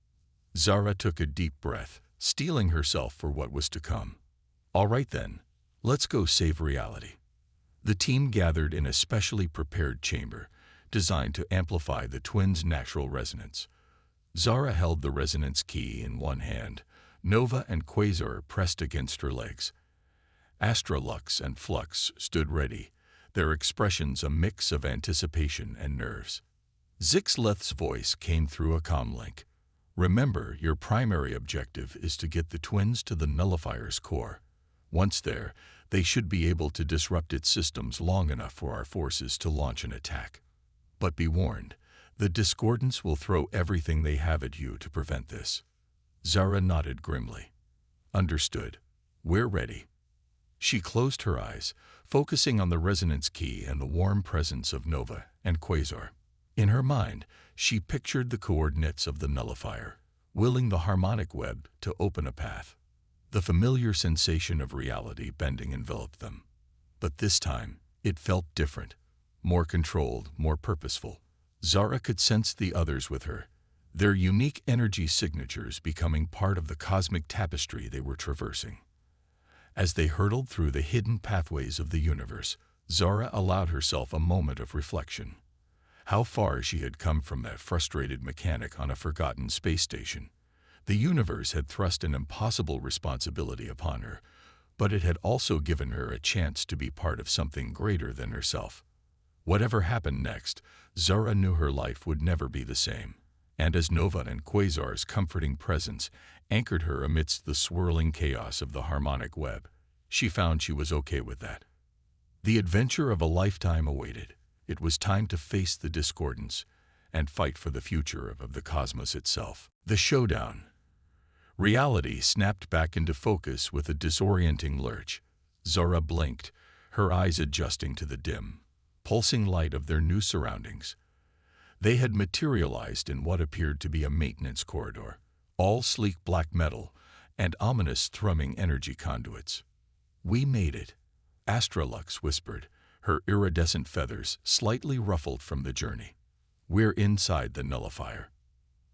Zara took a deep breath, steeling herself for what was to come. "All right then, let's go save reality." The team gathered in a specially prepared chamber, designed to amplify the twins' natural resonance. Zara held the resonance key in one hand. Nova and Quasar pressed against her legs. Astrolux and Flux stood ready, their expressions a mix of anticipation and nerves. Zixleth's voice came through a comlink. "Remember, your primary objective is to get the twins to the nullifier's core. Once there, they should be able to disrupt its systems long enough for our forces to launch an attack. But be warned, the Discordants will throw everything they have at you to prevent this." Zara nodded grimly. "Understood. We're ready." She closed her eyes, focusing on the resonance key and the warm presence of Nova and Quasar. In her mind, she pictured the coordinates of the nullifier, willing the harmonic web to open a path. The familiar sensation of reality bending enveloped them. But this time, it felt different, more controlled, more purposeful. Zara could sense the others with her, their unique energy signatures becoming part of the cosmic tapestry they were traversing. As they hurtled through the hidden pathways of the universe, Zara allowed herself a moment of reflection. How far she had come from that frustrated mechanic on a forgotten space station. The universe had thrust an impossible responsibility upon her, but it had also given her a chance to be part of something greater than herself. Whatever happened next, Zara knew her life would never be the same. And as Nova and Quasar's comforting presence anchored her amidst the swirling chaos of the harmonic web, she found she was okay with that. The adventure of a lifetime awaited. It was time to face the Discordants and fight for the future of the cosmos itself. The showdown. Reality snapped back into focus with a disorienting lurch. Zara blinked, her eyes adjusting to the dim, pulsing light of their new surroundings. They had materialized in what appeared to be a maintenance corridor, all sleek black metal and ominous thrumming energy conduits. "We made it," Astrolux whispered, her iridescent feathers slightly ruffled from the journey. "We're inside the nullifier."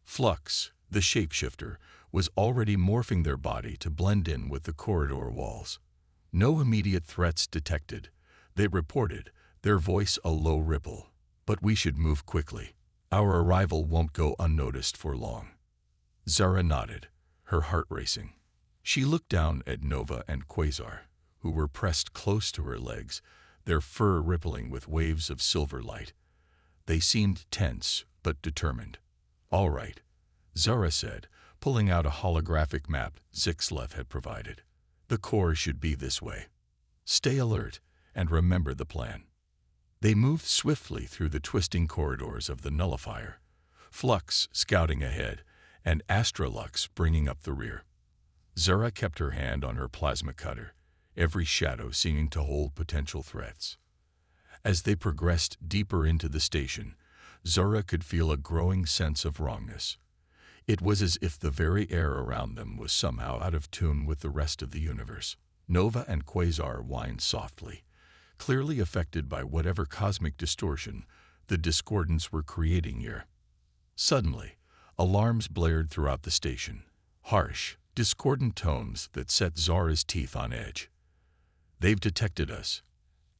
Flux, the shapeshifter, was already morphing their body to blend in with the corridor walls. No immediate threats detected, they reported, their voice a low ripple. But we should move quickly. Our arrival won't go unnoticed for long. Zara nodded, her heart racing. She looked down at Nova and Quasar, who were pressed close to her legs, their fur rippling with waves of silver light. They seemed tense, but determined. "All right," Zara said, pulling out a holographic map Zixlev had provided. "The core should be this way. Stay alert and remember the plan." They moved swiftly through the twisting corridors of the nullifier, Flux scouting ahead and Astralux bringing up the rear. Zara kept her hand on her plasma cutter, every shadow seeming to hold potential threats. As they progressed deeper into the station, Zara could feel a growing sense of wrongness. It was as if the very air around them was somehow out of tune with the rest of the universe. Nova and Quasar whined softly, clearly affected by whatever cosmic distortion the discordants were creating here. Suddenly, alarms blared throughout the station, harsh, discordant tones that set Zara's teeth on edge. "They've detected us,"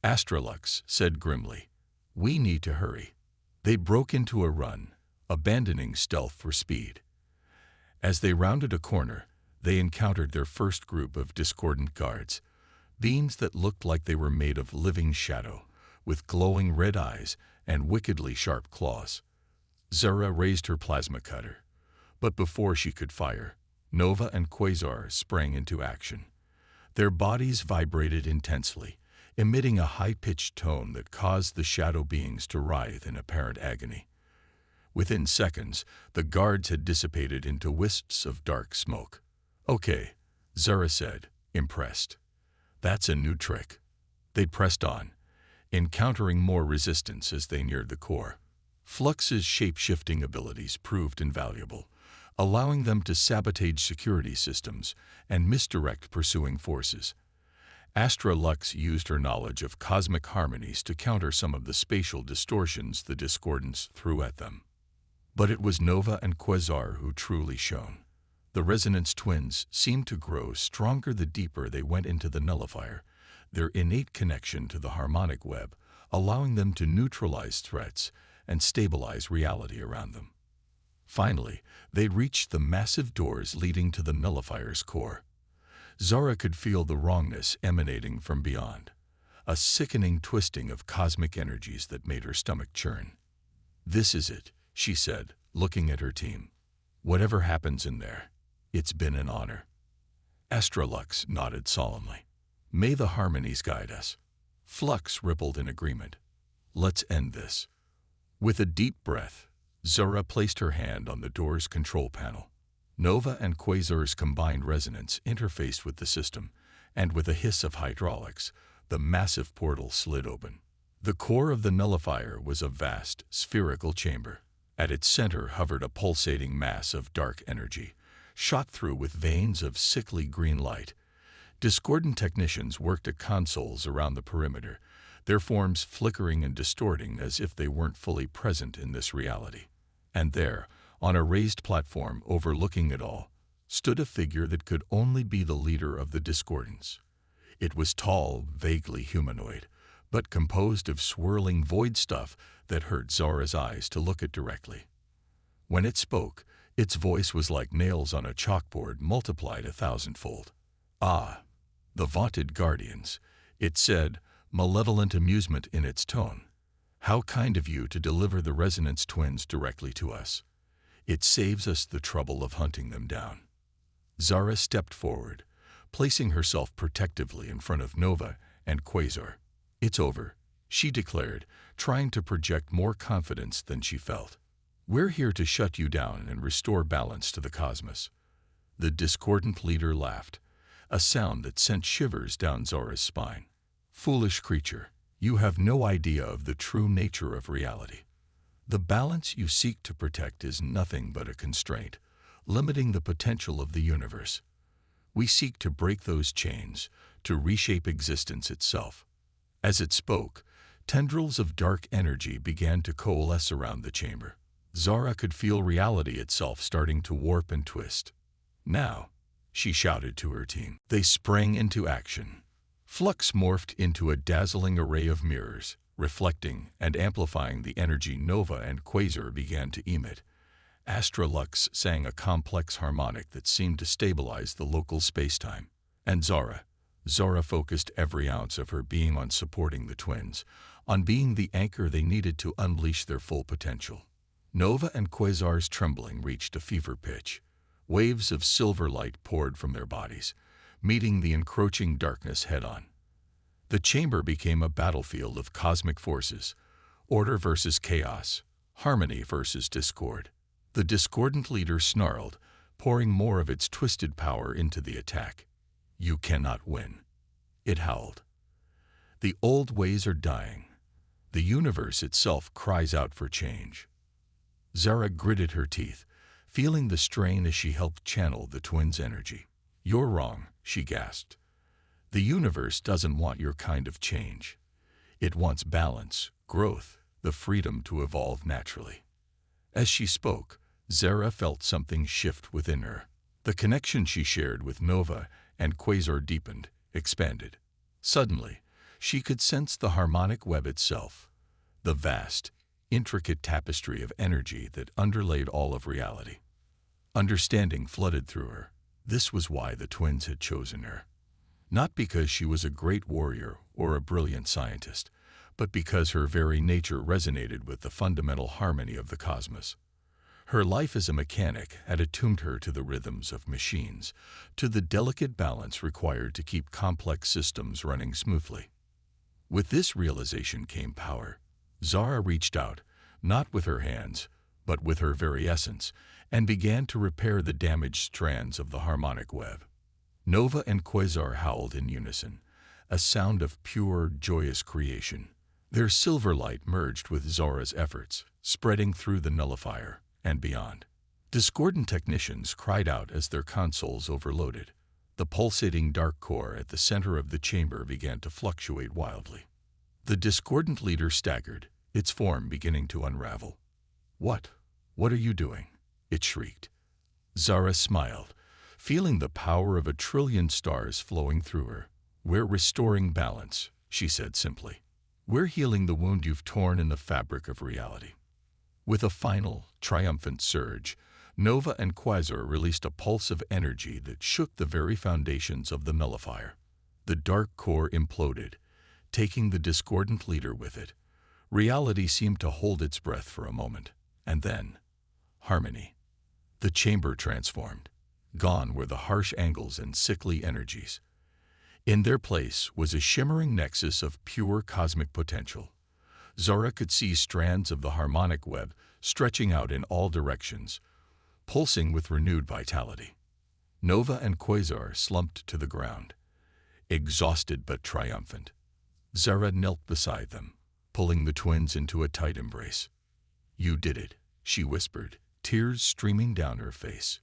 Astralux said grimly. "We need to hurry." They broke into a run, abandoning stealth for speed. As they rounded a corner, they encountered their first group of discordant guards, beings that looked like they were made of living shadow, with glowing red eyes and wickedly sharp claws. Zara raised her plasma cutter, but before she could fire, Nova and Quasar sprang into action. Their bodies vibrated intensely, emitting a high-pitched tone that caused the shadow beings to writhe in apparent agony. Within seconds, the guards had dissipated into wisps of dark smoke. "Okay," Zara said, impressed. "That's a new trick." They pressed on, encountering more resistance as they neared the core. Flux's shape-shifting abilities proved invaluable, allowing them to sabotage security systems and misdirect pursuing forces. Astralux used her knowledge of cosmic harmonies to counter some of the spatial distortions the discordants threw at them. But it was Nova and Quasar who truly shone. The resonance twins seemed to grow stronger the deeper they went into the nullifier, their innate connection to the harmonic web, allowing them to neutralize threats and stabilize reality around them. Finally, they reached the massive doors leading to the nullifier's core. Zara could feel the wrongness emanating from beyond, a sickening twisting of cosmic energies that made her stomach churn. "This is it," she said, looking at her team. "Whatever happens in there, it's been an honor." Astralux nodded solemnly. "May the harmonies guide us." Flux rippled in agreement. "Let's end this." With a deep breath, Zara placed her hand on the door's control panel. Nova and Quasar's combined resonance interfaced with the system, and with a hiss of hydraulics, the massive portal slid open. The core of the nullifier was a vast, spherical chamber. At its center hovered a pulsating mass of dark energy, shot through with veins of sickly green light. Discordant technicians worked at consoles around the perimeter, their forms flickering and distorting as if they weren't fully present in this reality. And there, on a raised platform overlooking it all, stood a figure that could only be the leader of the discordants. It was tall, vaguely humanoid, but composed of swirling void stuff that hurt Zara's eyes to look at directly. When it spoke, its voice was like nails on a chalkboard multiplied 1,000-fold. "Ah, the vaunted guardians," it said, malevolent amusement in its tone. "How kind of you to deliver the resonance twins directly to us. It saves us the trouble of hunting them down." Zara stepped forward, placing herself protectively in front of Nova and Quasar. "It's over," she declared, trying to project more confidence than she felt. "We're here to shut you down and restore balance to the cosmos." The discordant leader laughed, a sound that sent shivers down Zara's spine. "Foolish creature, you have no idea of the true nature of reality. The balance you seek to protect is nothing but a constraint, limiting the potential of the universe. We seek to break those chains, to reshape existence itself." As it spoke, tendrils of dark energy began to coalesce around the chamber. Zara could feel reality itself starting to warp and twist. "Now," she shouted to her team. They sprang into action. Flux morphed into a dazzling array of mirrors, reflecting and amplifying the energy Nova and Quasar began to emit. Astralux sang a complex harmonic that seemed to stabilize the local spacetime. And Zara focused every ounce of her being on supporting the twins, on being the anchor they needed to unleash their full potential. Nova and Quasar's trembling reached a fever pitch. Waves of silver light poured from their bodies, meeting the encroaching darkness head-on. The chamber became a battlefield of cosmic forces, order versus chaos, harmony versus discord. The discordant leader snarled, pouring more of its twisted power into the attack. "You cannot win," it howled. "The old ways are dying. The universe itself cries out for change." Zara gritted her teeth, feeling the strain as she helped channel the twins' energy. "You're wrong," she gasped. "The universe doesn't want your kind of change. It wants balance, growth, the freedom to evolve naturally." As she spoke, Zara felt something shift within her. The connection she shared with Nova and Quasar deepened, expanded. Suddenly, she could sense the harmonic web itself, the vast, intricate tapestry of energy that underlaid all of reality. Understanding flooded through her. This was why the twins had chosen her. Not because she was a great warrior or a brilliant scientist, but because her very nature resonated with the fundamental harmony of the cosmos. Her life as a mechanic had attuned her to the rhythms of machines, to the delicate balance required to keep complex systems running smoothly. With this realization came power. Zara reached out, not with her hands, but with her very essence, and began to repair the damaged strands of the harmonic web. Nova and Quasar howled in unison, a sound of pure, joyous creation. Their silver light merged with Zara's efforts, spreading through the nullifier and beyond. Discordant technicians cried out as their consoles overloaded. The pulsating dark core at the center of the chamber began to fluctuate wildly. The discordant leader staggered, its form beginning to unravel. What are you doing?" it shrieked. Zara smiled, feeling the power of 1,000,000,000,000 stars flowing through her. "We're restoring balance," she said simply. "We're healing the wound you've torn in the fabric of reality." With a final, triumphant surge, Nova and Quasar released a pulse of energy that shook the very foundations of the nullifier. The dark core imploded, taking the discordant leader with it. Reality seemed to hold its breath for a moment, and then, harmony. The chamber transformed. Gone were the harsh angles and sickly energies. In their place was a shimmering nexus of pure cosmic potential. Zara could see strands of the harmonic web stretching out in all directions, pulsing with renewed vitality. Nova and Quasar slumped to the ground, exhausted but triumphant. Zara knelt beside them, pulling the twins into a tight embrace. "You did it," she whispered, tears streaming down her face.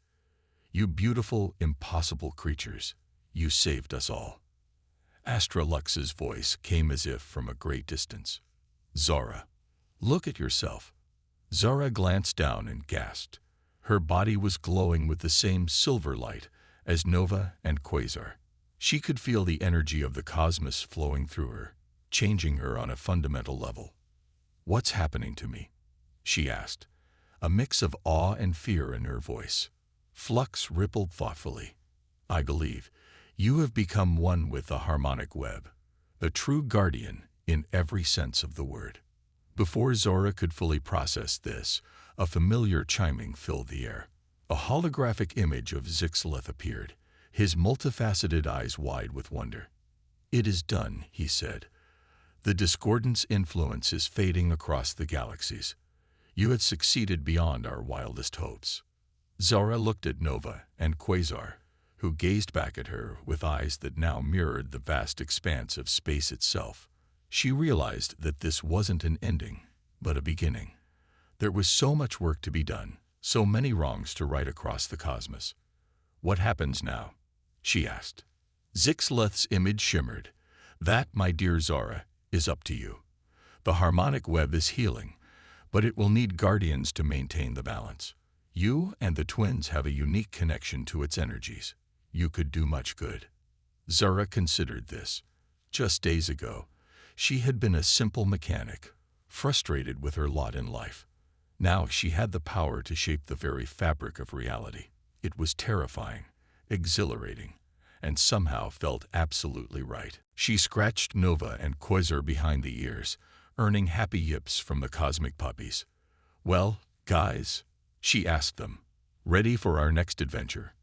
"You beautiful, impossible creatures, you saved us all." Astralux's voice came as if from a great distance. "Zara, look at yourself." Zara glanced down and gasped. Her body was glowing with the same silver light as Nova and Quasar. She could feel the energy of the cosmos flowing through her, changing her on a fundamental level. "What's happening to me?" she asked, a mix of awe and fear in her voice. Flux rippled thoughtfully. "I believe you have become one with the harmonic web, a true guardian in every sense of the word." Before Zara could fully process this, a familiar chiming filled the air. A holographic image of Zixleth appeared, his multifaceted eyes wide with wonder. "It is done," he said. "The discordance influence is fading across the galaxies. You had succeeded beyond our wildest hopes." Zara looked at Nova and Quasar, who gazed back at her with eyes that now mirrored the vast expanse of space itself. She realized that this wasn't an ending, but a beginning. There was so much work to be done, so many wrongs to right across the cosmos. "What happens now?" she asked. Zixleth's image shimmered. "That, my dear Zara, is up to you. The harmonic web is healing, But it will need guardians to maintain the balance. You and the twins have a unique connection to its energies. You could do much good. Zara considered this. Just days ago, she had been a simple mechanic, frustrated with her lot in life. Now she had the power to shape the very fabric of reality. It was terrifying, exhilarating, and somehow felt absolutely right. She scratched Nova and Quasar behind the ears, earning happy yips from the cosmic puppies. "Well, guys," she asked them, "ready for our next adventure?"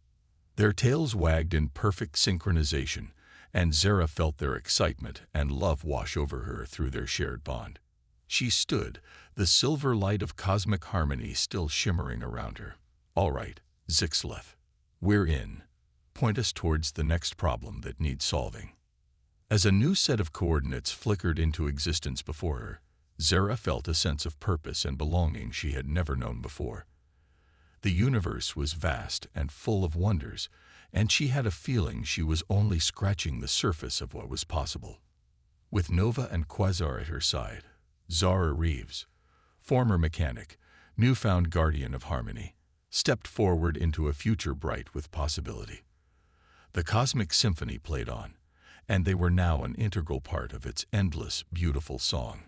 Their tails wagged in perfect synchronization, and Zara felt their excitement and love wash over her through their shared bond. She stood, the silver light of cosmic harmony still shimmering around her. "All right, Zixleth, we're in. Point us towards the next problem that needs solving." As a new set of coordinates flickered into existence before her, Zara felt a sense of purpose and belonging she had never known before. The universe was vast and full of wonders, and she had a feeling she was only scratching the surface of what was possible. With Nova and Quasar at her side, Zara Reeves, former mechanic, newfound guardian of harmony, stepped forward into a future bright with possibility. The cosmic symphony played on, and they were now an integral part of its endless, beautiful song.